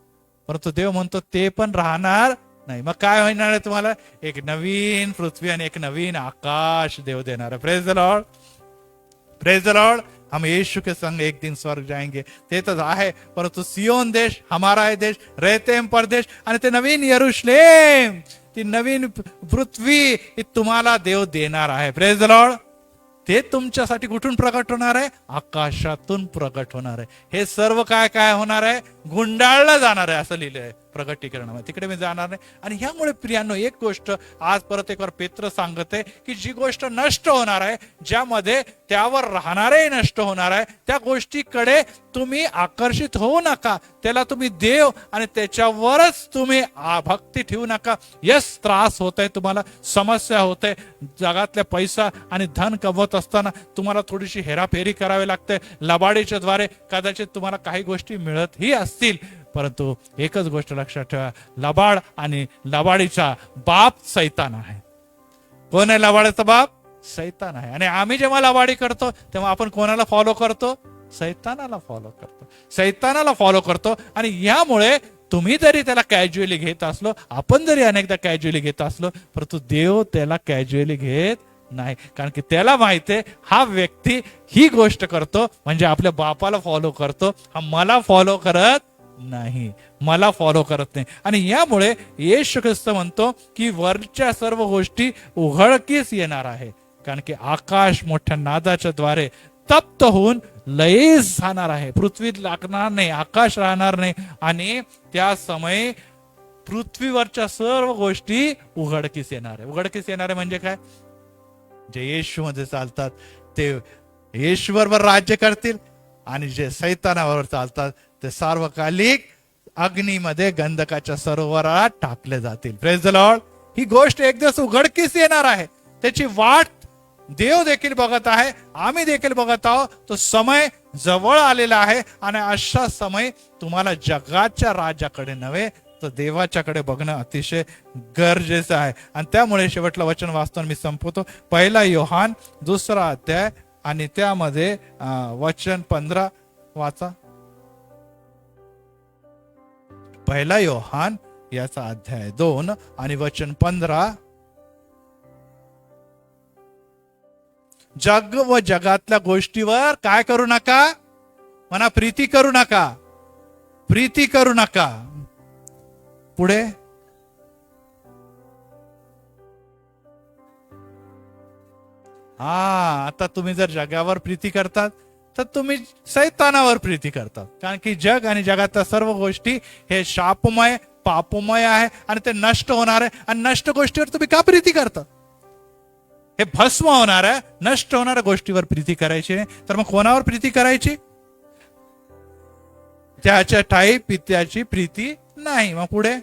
परंतु देव म्हणतो ते पण राहणार नाही. मग काय होणार आहे तुम्हाला? एक नवीन पृथ्वी आणि एक नवीन आकाश देव देणार आहे. Praise the lord, praise the lord. हम यीशु के संग एक दिन स्वर्ग जाएंगे, ते तर आहे. परंतु सियोन देश, हमारा है देश, रहते हम परदेश, आणि ते नवीन यरुशलेम, ती नवीन पृथ्वी तुम्हाला देव देणार आहे. Praise the Lord. ते तुमच्यासाठी कुठून प्रकट होणार आहे? आकाशातून प्रकट होणार आहे. हे सर्व काय काय होणार आहे? गुंडाळलं जाणार आहे, असं लिहिलं आहे प्रकटीकरणामध्ये. तिकडे मी जाणार नाही. आणि ह्यामुळे प्रियांनो एक गोष्ट आज परत एक पेत्र सांगते की जी गोष्ट नष्ट होणार आहे, ज्यामध्ये त्यावर राहणारे नष्ट होणार आहे, त्या गोष्टीकडे तुम्ही आकर्षित होऊ नका. त्याला तुम्ही देव आणि त्याच्यावरच तुम्ही भक्ती ठेवू नका. यस, त्रास होतोय तुम्हाला, समस्या होते, जगातल्या पैसा आणि धन कमवत असताना तुम्हाला थोडीशी हेराफेरी करावी लागते. लबाडीच्या द्वारे कदाचित तुम्हाला काही गोष्टी मिळतही असतील, परंतु एकच गोष्ट लक्षात ठेवा, लबाड आणि लबाडीचा बाप सैतान आहे. कोण आहे लबाडीचा बाप? सैतान आहे. आणि आम्ही जेव्हा लबाडी करतो तेव्हा आपण कोणाला फॉलो करतो? सैतानाला फॉलो करतो, सैतानाला फॉलो करतो. आणि यामुळे तुम्ही जरी त्याला कॅज्युअली घेत असलो, आपण जरी अनेकदा कॅज्युअली घेत असलो, परंतु देव त्याला कॅज्युअली घेत नाही. कारण की त्याला माहितीये हा व्यक्ती ही गोष्ट करतो म्हणजे आपल्या बापाला फॉलो करतो, हा मला फॉलो करत नाही, मला फॉलो करत नाही. आणि यामुळे येशू ख्रिस्त म्हणतो की वरच्या सर्व गोष्टी उघडकीस येणार आहे. कारण की आकाश मोठ्या नादाच्या द्वारे तप्त होऊन लयीस जाणार आहे. पृथ्वीत लागणार नाही, आकाश राहणार नाही. आणि त्या समयी पृथ्वीवरच्या सर्व गोष्टी उघडकीस येणार आहे. उघडकीस येणार आहे म्हणजे काय? जे येशू मध्ये चालतात ते येशू बरोबर राज्य करतील, आणि जे सैतानावर चालतात ते सार्वकालिक अग्नीमध्ये गंधकाच्या सरोवरात टाकले जातील. Praise the Lord. ही गोष्ट एक दिवस उघडकीस येणार आहे. त्याची वाट देव देखील बघत आहे, आम्ही देखील बघत आहोत. तो समय जवळ आलेला आहे. आणि अशा समय तुम्हाला जगाच्या राजाकडे नव्हे तर देवाच्याकडे बघणं अतिशय गरजेचं आहे. आणि त्यामुळे शेवटलं वचन वाचतो मी संपवतो. 1 योहान 2 अध्याय आणि त्यामध्ये वचन 15 वाचा. 1 योहान याचा अध्याय 2 आणि वचन 15. जग व जगातल्या गोष्टीवर काय करू नका? म्हणा, प्रीती करू नका, प्रीती करू नका. पुढे आता तुम्ही जर जगावर प्रीती करतात तर तुम्ही सैतानावर प्रीती करतात. कारण की जग आणि जगातल्या सर्व गोष्टी हे शापमय, पापमय आहे आणि ते नष्ट होणार आहे. आणि नष्ट गोष्टीवर तुम्ही का प्रीती करतात? हे भस्म होणार आहे, नष्ट होणाऱ्या गोष्टीवर प्रीती करायची नाही. तर मग कोणावर प्रीती करायची? त्याच्या ठाई पित्याची प्रीती नाही. मग पुढे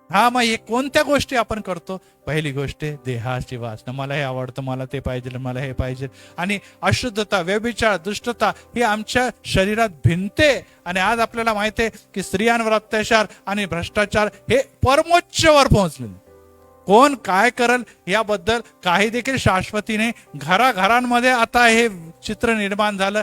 मग हे कोणत्या गोष्टी आपण करतो? पहिली गोष्ट आहे देहाची वासना. मला हे आवडतं, मला ते पाहिजे, मला हे पाहिजे. आणि अशुद्धता, व्यभिचार, दुष्टता ही आमच्या शरीरात भिनते. आणि आज आपल्याला माहिती आहे की स्त्रियांवर अत्याचार आणि भ्रष्टाचार हे परमोच्चवर पोहोचले. कोण काय करल याबद्दल काही देखील शाश्वती नाही. घराघरांमध्ये आता हे चित्र निर्माण झालं.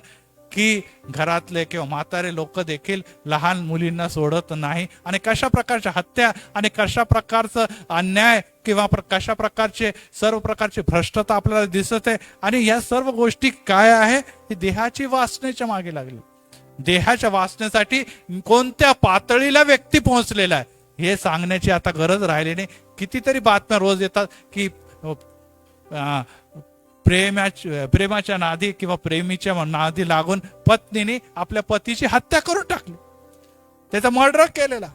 की घरातले किंवा म्हातारे लोक देखील लहान मुलींना सोडत नाही, आणि कशा प्रकारच्या हत्या आणि कशा प्रकारचं अन्याय किंवा कशा प्रकारचे सर्व प्रकारचे भ्रष्टता आपल्याला दिसत आहे. आणि या सर्व गोष्टी काय आहे, ही देहाची वासनेच्या मागे लागली. देहाच्या वासनेसाठी कोणत्या पातळीला व्यक्ती पोहोचलेला आहे हे सांगण्याची आता गरज राहिली नाही. कितीतरी बातम्या रोज येतात की प्रेमाच्या नादी किंवा प्रेमीच्या नादी लागून पत्नीने आपल्या पतीची हत्या करून टाकली, त्याचा मर्डर केलेला.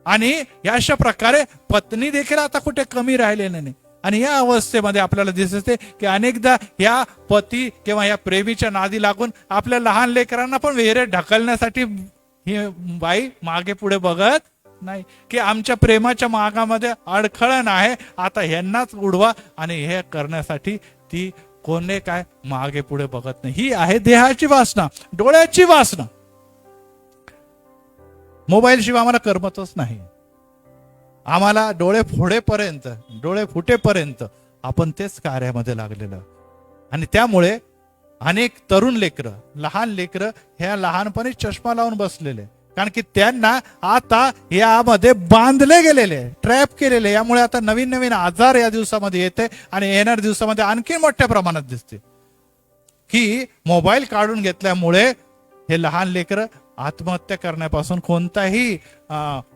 आणि या अशा प्रकारे पत्नी देखील आता कुठे कमी राहिलेली नाही. आणि या अवस्थेमध्ये आपल्याला दिसते की अनेकदा या पती किंवा या प्रेमीच्या नादी लागून आपल्या लहान लेकरांना पण विहिरीत ढकलण्यासाठी ही बाई मागे पुढे बघत नाही, की आमच्या प्रेमाच्या मागामध्ये अडखळण आहे, आता ह्यांनाच उडवा. आणि हे करण्यासाठी ती कोणी काय मागे पुढे बघत नाही. ही आहे देहाची वासना, डोळ्याची वासना. मोबाईल शिवाय आम्हाला करमतच नाही. आम्हाला डोळे फुटेपर्यंत आपण तेच कार्यामध्ये लागलेलं. आणि त्यामुळे अनेक तरुण लेकरं, लहान लेकरं ह्या लहानपणी चष्मा लावून बसलेले, कारण की त्यांना आता यामध्ये बांधले गेलेले, ट्रॅप केलेले. यामुळे आता नवीन नवीन आजार या दिवसामध्ये येते आणि येणाऱ्या दिवसामध्ये आणखी मोठ्या प्रमाणात दिसते की मोबाईल काढून घेतल्यामुळे हे लहान लेकरं आत्महत्या करण्यापासून कोणताही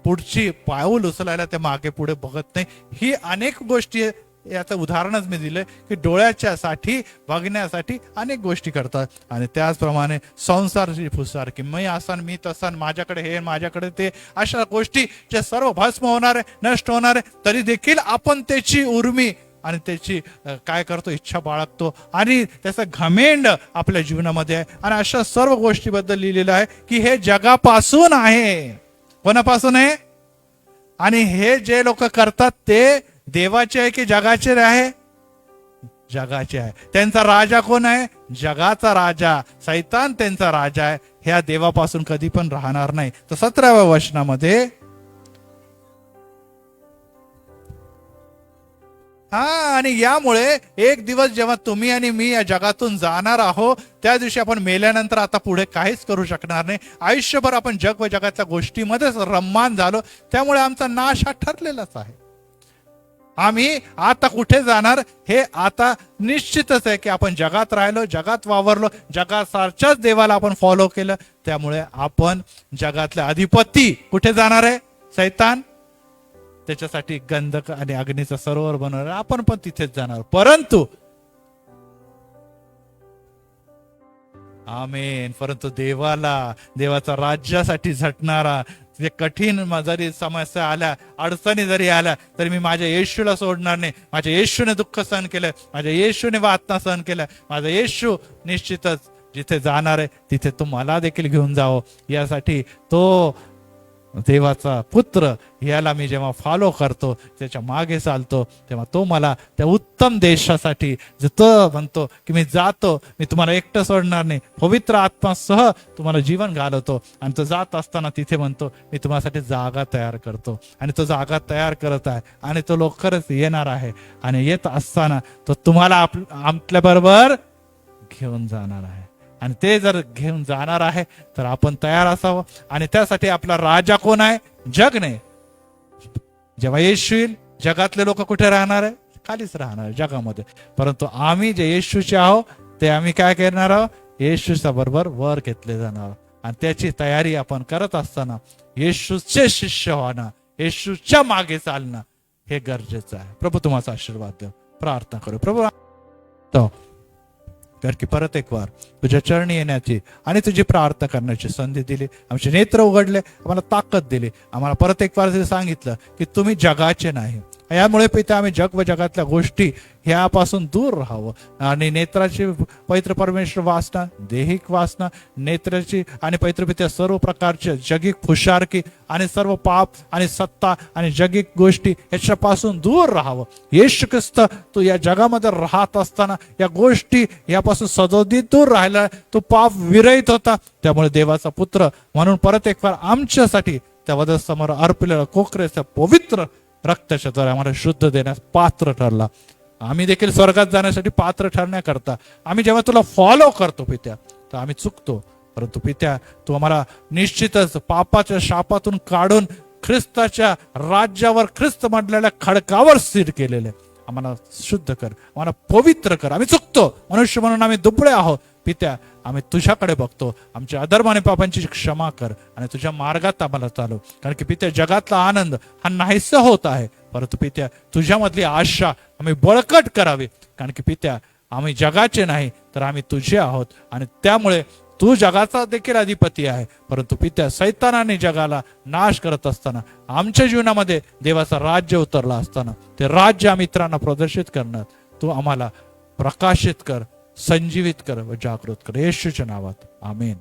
पुढची पाऊल उचलायला ते मागे पुढे बघत नाही. ही अनेक गोष्टी, याचं उदाहरणच मी दिलंय की डोळ्याच्या साठी बघण्यासाठी अनेक गोष्टी करतात. आणि त्याचप्रमाणे संसारची फुसार की मी असन मी तसन, माझ्याकडे हे माझ्याकडे ते, अशा गोष्टी ज्या सर्व भस्म होणार आहे, नष्ट होणार आहे, तरी देखील आपण त्याची उर्मी आणि त्याची काय करतो, इच्छा बाळगतो आणि त्याचा घमेंड आपल्या जीवनामध्ये आहे. आणि अशा सर्व गोष्टीबद्दल लिहिलेलं आहे की हे जगापासून आहे. कोणापासून आहे? आणि हे जे लोक करतात ते देवाचे आहे की जगाचे आहे? जगाचे आहे. त्यांचा राजा कोण आहे? जगाचा राजा सैतान त्यांचा राजा आहे. ह्या देवापासून कधी पण राहणार नाही. तर 17व्या वचनामध्ये आणि यामुळे एक दिवस जेव्हा तुम्ही आणि मी या जगातून जाणार आहोत, त्या दिवशी आपण मेल्यानंतर आता पुढे काहीच करू शकणार नाही. आयुष्यभर आपण जग व जगाच्या गोष्टीमध्येच रममान झालो, त्यामुळे आमचा नाश हा ठरलेलाच आहे. आम्ही आता कुठे जाणार हे आता निश्चितच आहे की आपण जगात राहिलो, जगात वावरलो, जगासारख्याच देवाला आपण फॉलो केलं, त्यामुळे आपण जगातले अधिपती कुठे जाणार आहे? सैतान. त्याच्यासाठी गंधक आणि अग्नीचा सरोवर बनवणार, आपण पण तिथेच जाणार. परंतु आमेन, परंतु देवाचा राज्यासाठी झटणारा, जे कठीण जरी समस्या आल्या, अडचणी जरी आल्या, तरी मी माझ्या येशूला सोडणार नाही. माझ्या येशूने दुःख सहन केलं, माझ्या येशूने वातना सहन केलं, माझा येशू निश्चितच जिथे जाणार आहे तिथे तो मला देखील घेऊन जावं. यासाठी तो देवाचा पुत्र याला मी जेव्हा फॉलो करतो, त्याच्या मागे चालतो, तेव्हा तो मला त्या उत्तम देशासाठी तो म्हणतो की मी जातो, मी तुम्हाला एकटं सोडणार नाही, पवित्र आत्मासह तुम्हाला जीवन घालवतो. आणि तो जात असताना तिथे म्हणतो मी तुम्हासाठी जागा तयार करतो. आणि तो जागा तयार करत आहे आणि तो लवकरच येणार आहे. आणि येत असताना तो तुम्हाला आपल्या बरोबर घेऊन जाणार आहे. आणि ते जर घेऊन जाणार आहे तर आपण तयार असावं. आणि त्यासाठी आपला राजा कोण आहे? जग नाही. जेव्हा येशू येईल, जगातले लोक कुठे राहणार आहे? खालीच राहणार आहे जगामध्ये. परंतु आम्ही जे येशूचे आहोत ते आम्ही काय करणार आहोत? येशूच्या बरोबर वर घेतले जाणार आहोत. आणि त्याची तयारी आपण करत असताना येशूचे शिष्य होणं, येशूच्या मागे चालणं हे गरजेचं आहे. प्रभू तुम्हाला आशीर्वाद द्या. प्रार्थना करू. प्रभू कारण की परत एक वार तुझ्या चरणी येण्याची आणि तुझी प्रार्थना करण्याची संधी दिली, आमचे नेत्र उघडले, आम्हाला ताकद दिली, आम्हाला परत एक वार सांगितलं की तुम्ही जगाचे नाही. यामुळे पिता आम्ही जग व जगातल्या गोष्टी ह्यापासून दूर राहावं. आणि नेत्राची पवित्र परमेश्वर वासना, देहिक वासना, नेत्राची आणि पवित्र पित्या सर्व प्रकारचे जगिक फुशारकी आणि सर्व पाप आणि सत्ता आणि जगिक गोष्टी याच्यापासून दूर राहावं. येशू ख्रिस्त तू या जगामध्ये राहत असताना या गोष्टी यापासून सदोदित दूर राहिला, तो पाप विरहित होता. त्यामुळे देवाचा पुत्र म्हणून परत एक वार आमच्यासाठी त्या वधस्तंभावर अर्पलेला कोकरेचा पवित्र रक्ताच्या द्वारे आम्हाला शुद्ध देण्यास पात्र ठरला. आम्ही देखील स्वर्गात जाण्यासाठी पात्र ठरण्याकरता आम्ही जेव्हा तुला फॉलो करतो पित्या, तर आम्ही चुकतो. परंतु पित्या तू आम्हाला निश्चितच पापाच्या शापातून काढून ख्रिस्ताच्या राज्यावर, ख्रिस्त म्हटलेल्या खडकावर स्थिर केलेले. आम्हाला शुद्ध कर, आम्हाला पवित्र कर. आम्ही चुकतो, मनुष्य म्हणून आम्ही दुबळे आहोत. पित्या आम्ही तुझ्याकडे बघतो, आमच्या अधर्म आणि पापांची क्षमा कर आणि तुझ्या मार्गात आम्हाला चालव. कारण की पित्या जगातला आनंद हा नाहीसा होत आहे, परंतु पित्या तुझ्यामधली आशा आम्ही बळकट करावी. कारण की पित्या आम्ही जगाचे नाही तर आम्ही तुझे आहोत, आणि त्यामुळे तू जगाचा देखील अधिपती आहे. परंतु पित्या सैतानाने जगाला नाश करत असताना आमच्या जीवनामध्ये देवाचं राज्य उतरला असताना ते राज्य आम्ही इतरांना प्रदर्शित करणार. तू आम्हाला प्रकाशित कर, संजीवित कर व जागृत कर. येशूच्या नावात आमेन.